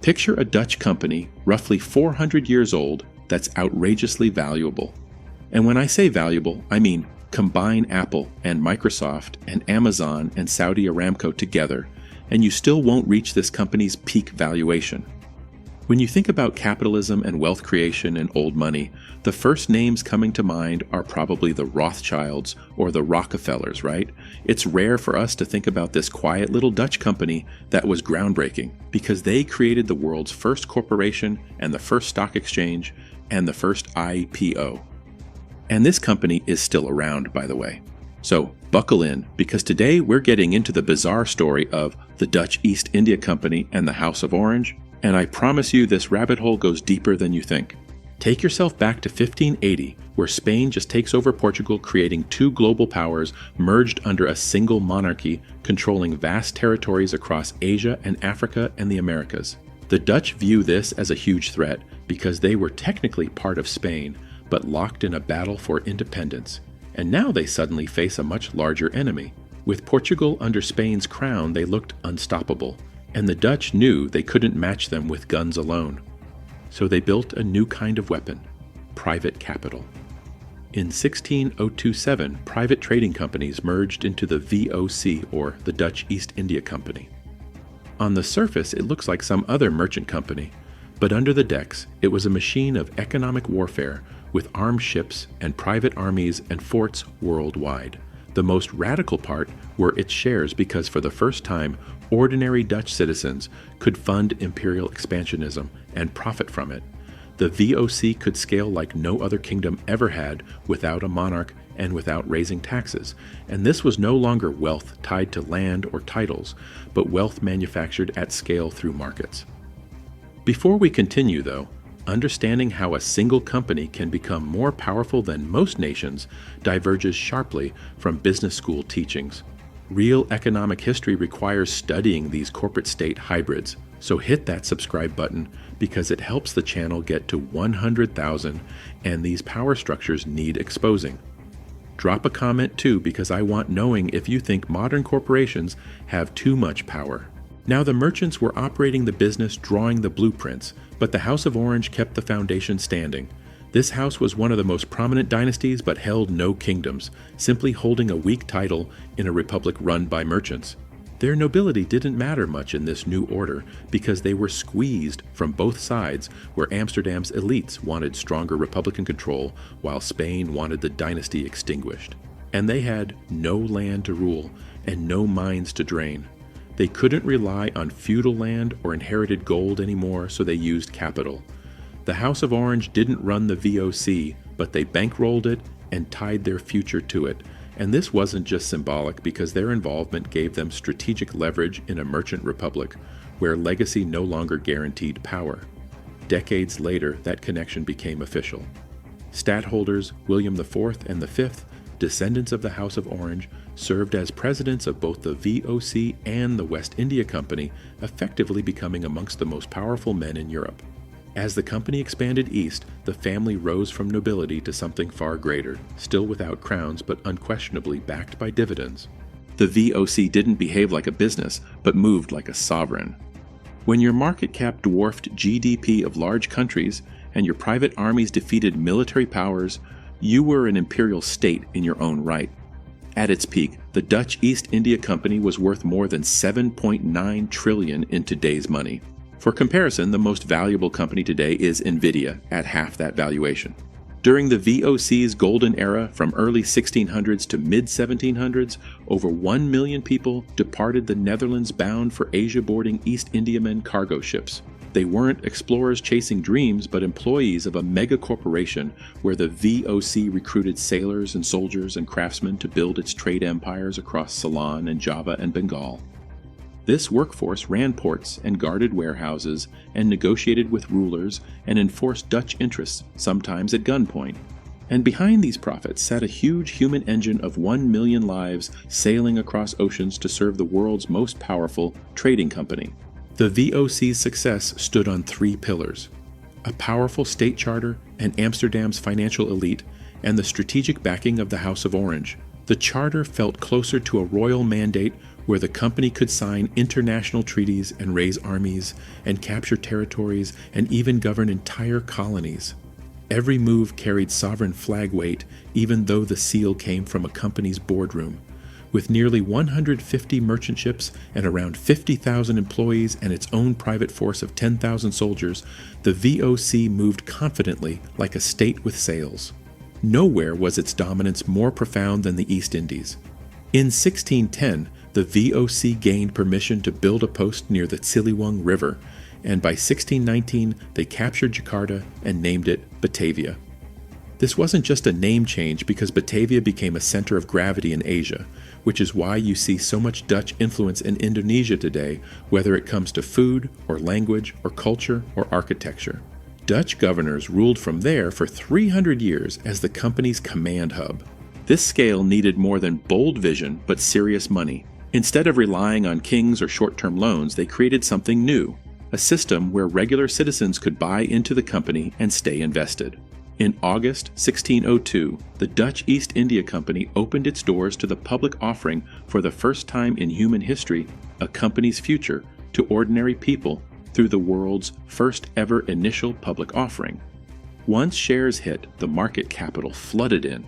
Picture a Dutch company, roughly 400 years old, that's outrageously valuable. And when I say valuable, I mean combine Apple and Microsoft and Amazon and Saudi Aramco together, and you still won't reach this company's peak valuation. When you think about capitalism and wealth creation and old money, the first names coming to mind are probably the Rothschilds or the Rockefellers, right? It's rare for us to think about this quiet little Dutch company that was groundbreaking because they created the world's first corporation and the first stock exchange and the first IPO. And this company is still around, by the way. So buckle in, because today we're getting into the bizarre story of the Dutch East India Company and the House of Orange, and I promise you this rabbit hole goes deeper than you think. Take yourself back to 1580, where Spain just takes over Portugal, creating two global powers merged under a single monarchy, controlling vast territories across Asia and Africa and the Americas. The Dutch view this as a huge threat because they were technically part of Spain, but locked in a battle for independence. And now they suddenly face a much larger enemy. With Portugal under Spain's crown, they looked unstoppable, and the Dutch knew they couldn't match them with guns alone. So they built a new kind of weapon: private capital. In 16027, private trading companies merged into the VOC, or the Dutch East India Company. On the surface, it looks like some other merchant company, but under the decks, it was a machine of economic warfare with armed ships and private armies and forts worldwide. The most radical part were its shares, because for the first time, ordinary Dutch citizens could fund imperial expansionism and profit from it. The VOC could scale like no other kingdom ever had without a monarch and without raising taxes, and this was no longer wealth tied to land or titles, but wealth manufactured at scale through markets. Before we continue, though, understanding how a single company can become more powerful than most nations diverges sharply from business school teachings. Real economic history requires studying these corporate state hybrids, so hit that subscribe button because it helps the channel get to 100,000, and these power structures need exposing. Drop a comment too, because I want knowing if you think modern corporations have too much power. Now, the merchants were operating the business, drawing the blueprints, but the House of Orange kept the foundation standing. This house was one of the most prominent dynasties but held no kingdoms, simply holding a weak title in a republic run by merchants. Their nobility didn't matter much in this new order because they were squeezed from both sides, where Amsterdam's elites wanted stronger republican control while Spain wanted the dynasty extinguished. And they had no land to rule and no mines to drain. They couldn't rely on feudal land or inherited gold anymore, so they used capital. The House of Orange didn't run the VOC, but they bankrolled it and tied their future to it. And this wasn't just symbolic, because their involvement gave them strategic leverage in a merchant republic, where legacy no longer guaranteed power. Decades later, that connection became official. Stadtholders William IV and V, descendants of the House of Orange, served as presidents of both the VOC and the West India Company, effectively becoming amongst the most powerful men in Europe. As the company expanded east, the family rose from nobility to something far greater, still without crowns but unquestionably backed by dividends. The VOC didn't behave like a business, but moved like a sovereign. When your market cap dwarfed GDP of large countries and your private armies defeated military powers, you were an imperial state in your own right. At its peak, the Dutch East India Company was worth more than 7.9 trillion in today's money. For comparison, the most valuable company today is Nvidia, at half that valuation. During the VOC's golden era, from early 1600s to mid-1700s, over 1 million people departed the Netherlands bound for Asia, boarding East Indiaman cargo ships. They weren't explorers chasing dreams, but employees of a mega corporation where the VOC recruited sailors and soldiers and craftsmen to build its trade empires across Ceylon and Java and Bengal. This workforce ran ports and guarded warehouses and negotiated with rulers and enforced Dutch interests, sometimes at gunpoint. And behind these profits sat a huge human engine of 1 million lives sailing across oceans to serve the world's most powerful trading company. The VOC's success stood on 3 pillars: a powerful state charter and Amsterdam's financial elite, and the strategic backing of the House of Orange. The charter felt closer to a royal mandate, where the company could sign international treaties and raise armies and capture territories and even govern entire colonies. Every move carried sovereign flag weight, even though the seal came from a company's boardroom. With nearly 150 merchant ships and around 50,000 employees and its own private force of 10,000 soldiers, the VOC moved confidently like a state with sails. Nowhere was its dominance more profound than the East Indies. In 1610, the VOC gained permission to build a post near the Ciliwung River, and by 1619 they captured Jakarta and named it Batavia. This wasn't just a name change because Batavia became a center of gravity in Asia, which is why you see so much Dutch influence in Indonesia today, whether it comes to food or language or culture or architecture. Dutch governors ruled from there for 300 years as the company's command hub. This scale needed more than bold vision but serious money. Instead of relying on kings or short-term loans, they created something new, a system where regular citizens could buy into the company and stay invested. In August 1602, the Dutch East India Company opened its doors to the public, offering, for the first time in human history, a company's future to ordinary people through the world's first ever initial public offering. Once shares hit, the market capital flooded in.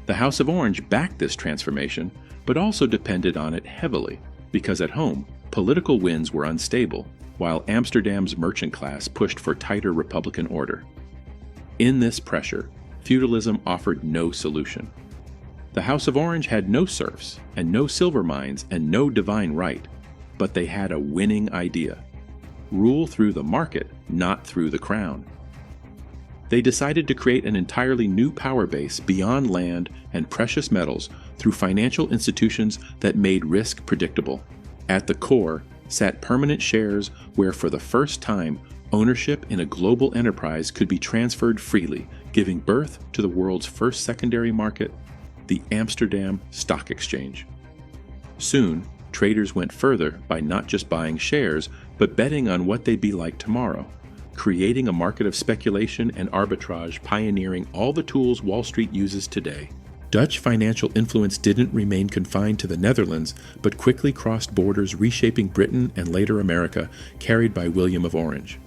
The House of Orange backed this transformation, but also depended on it heavily, because at home, political winds were unstable, while Amsterdam's merchant class pushed for tighter republican order. In this pressure, feudalism offered no solution. The House of Orange had no serfs, and no silver mines, and no divine right, but they had a winning idea: rule through the market, not through the crown. They decided to create an entirely new power base beyond land and precious metals through financial institutions that made risk predictable. At the core sat permanent shares where, for the first time, ownership in a global enterprise could be transferred freely, giving birth to the world's first secondary market, the Amsterdam Stock Exchange. Soon, traders went further by not just buying shares, but betting on what they'd be like tomorrow, creating a market of speculation and arbitrage pioneering all the tools Wall Street uses today. Dutch financial influence didn't remain confined to the Netherlands, but quickly crossed borders, reshaping Britain and later America, carried by William of Orange.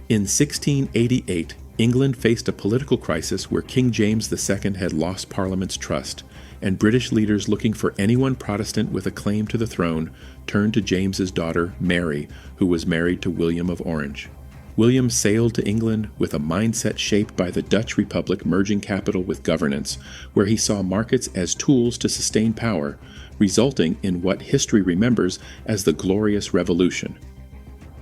In 1688, England faced a political crisis where King James II had lost Parliament's trust, and British leaders looking for anyone Protestant with a claim to the throne turned to James's daughter, Mary, who was married to William of Orange. William sailed to England with a mindset shaped by the Dutch Republic merging capital with governance, where he saw markets as tools to sustain power, resulting in what history remembers as the Glorious Revolution.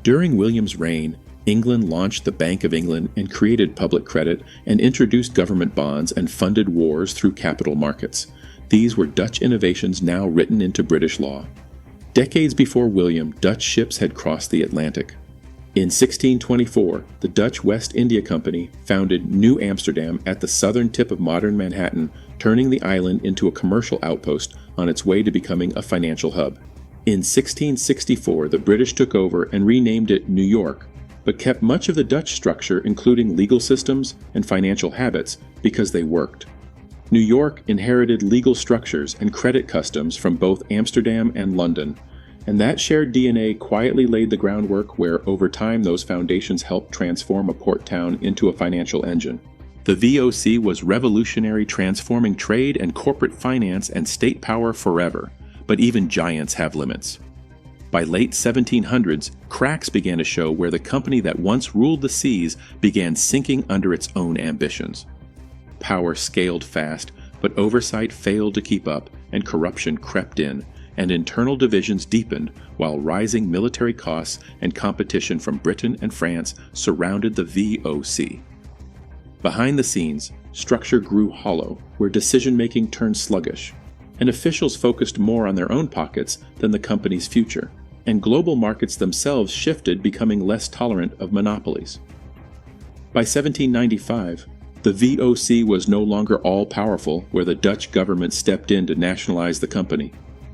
During William's reign, England launched the Bank of England and created public credit and introduced government bonds and funded wars through capital markets. These were Dutch innovations now written into British law. Decades before William, Dutch ships had crossed the Atlantic. In 1624, the Dutch West India Company founded New Amsterdam at the southern tip of modern Manhattan, turning the island into a commercial outpost on its way to becoming a financial hub. In 1664, the British took over and renamed it New York, but kept much of the Dutch structure, including legal systems and financial habits, because they worked. New York inherited legal structures and credit customs from both Amsterdam and London, and that shared DNA quietly laid the groundwork where, over time, those foundations helped transform a port town into a financial engine. The VOC was revolutionary, transforming trade and corporate finance and state power forever, but even giants have limits. By late 1700s, cracks began to show where the company that once ruled the seas began sinking under its own ambitions. Power scaled fast, but oversight failed to keep up, and corruption crept in, and internal divisions deepened, while rising military costs and competition from Britain and France surrounded the VOC. Behind the scenes, structure grew hollow, where decision-making turned sluggish, and officials focused more on their own pockets than the company's future, and global markets themselves shifted, becoming less tolerant of monopolies. By 1795, the VOC was no longer all-powerful, where the Dutch government stepped in to nationalize the company.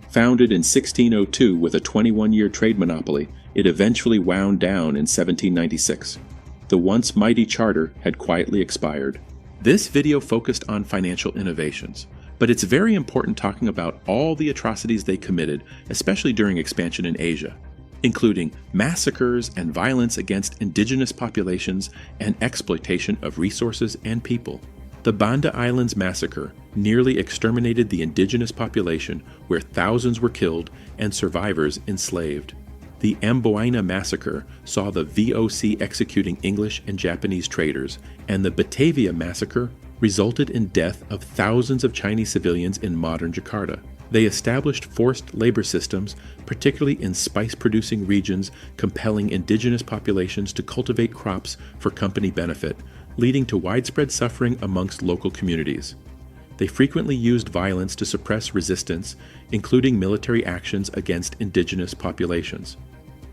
Founded in 1602 with a 21-year trade monopoly, it eventually wound down in 1796. The once mighty charter had quietly expired. This video focused on financial innovations, But it's very important talking about all the atrocities they committed, especially during expansion in Asia, including massacres and violence against indigenous populations and exploitation of resources and people. The Banda Islands Massacre nearly exterminated the indigenous population, where thousands were killed and survivors enslaved. The Amboina Massacre saw the VOC executing English and Japanese traders, and the Batavia Massacre resulted in death of thousands of Chinese civilians in modern Jakarta. They established forced labor systems, particularly in spice-producing regions, compelling indigenous populations to cultivate crops for company benefit, leading to widespread suffering amongst local communities. They frequently used violence to suppress resistance, including military actions against indigenous populations.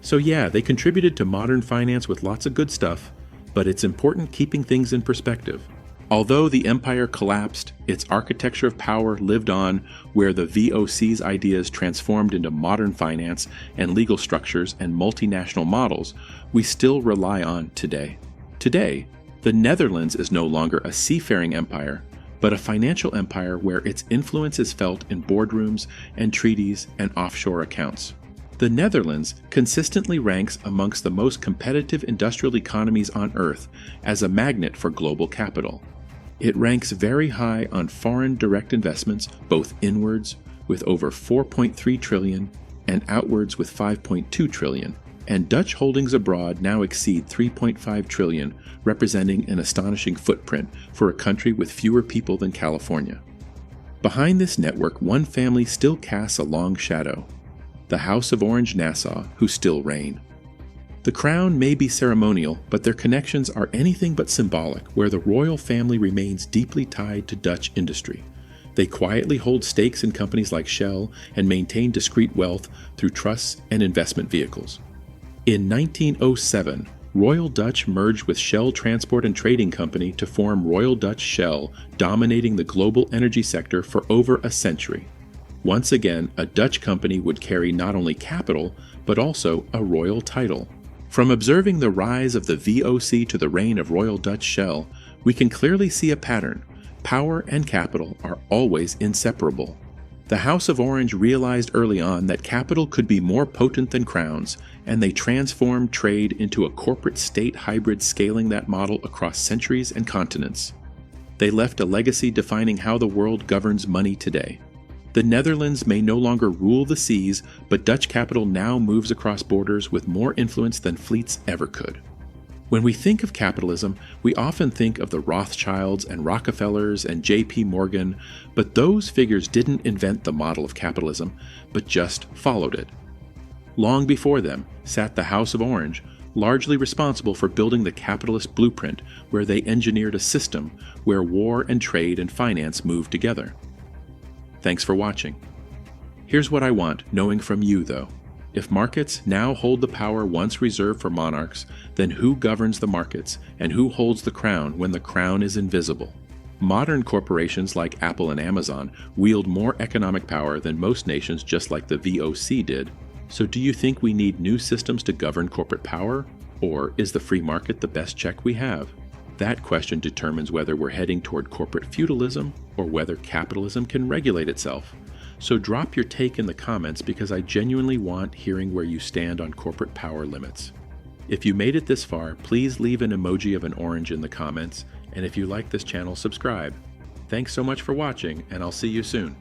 So yeah, they contributed to modern finance with lots of good stuff, but it's important keeping things in perspective. Although the empire collapsed, its architecture of power lived on, where the VOC's ideas transformed into modern finance and legal structures and multinational models we still rely on today. Today, the Netherlands is no longer a seafaring empire, but a financial empire where its influence is felt in boardrooms and treaties and offshore accounts. The Netherlands consistently ranks amongst the most competitive industrial economies on Earth as a magnet for global capital. It ranks very high on foreign direct investments, both inwards, with over 4.3 trillion, and outwards with 5.2 trillion, and Dutch holdings abroad now exceed 3.5 trillion, representing an astonishing footprint for a country with fewer people than California. Behind this network, one family still casts a long shadow: the House of Orange-Nassau, who still reign. The crown may be ceremonial, but their connections are anything but symbolic, where the royal family remains deeply tied to Dutch industry. They quietly hold stakes in companies like Shell and maintain discrete wealth through trusts and investment vehicles. In 1907, Royal Dutch merged with Shell Transport and Trading Company to form Royal Dutch Shell, dominating the global energy sector for over a century. Once again, a Dutch company would carry not only capital, but also a royal title. From observing the rise of the VOC to the reign of Royal Dutch Shell, we can clearly see a pattern. Power and capital are always inseparable. The House of Orange realized early on that capital could be more potent than crowns, and they transformed trade into a corporate-state hybrid, scaling that model across centuries and continents. They left a legacy defining how the world governs money today. The Netherlands may no longer rule the seas, but Dutch capital now moves across borders with more influence than fleets ever could. When we think of capitalism, we often think of the Rothschilds and Rockefellers and J.P. Morgan, but those figures didn't invent the model of capitalism, but just followed it. Long before them sat the House of Orange, largely responsible for building the capitalist blueprint, where they engineered a system where war and trade and finance moved together. Thanks for watching. Here's what I want, knowing from you though. If markets now hold the power once reserved for monarchs, then who governs the markets, and who holds the crown when the crown is invisible? Modern corporations like Apple and Amazon wield more economic power than most nations, just like the VOC did. So do you think we need new systems to govern corporate power? Or is the free market the best check we have? That question determines whether we're heading toward corporate feudalism or whether capitalism can regulate itself. So drop your take in the comments, because I genuinely want hearing where you stand on corporate power limits. If you made it this far, please leave an emoji of an orange in the comments, and if you like this channel, subscribe. Thanks so much for watching, and I'll see you soon.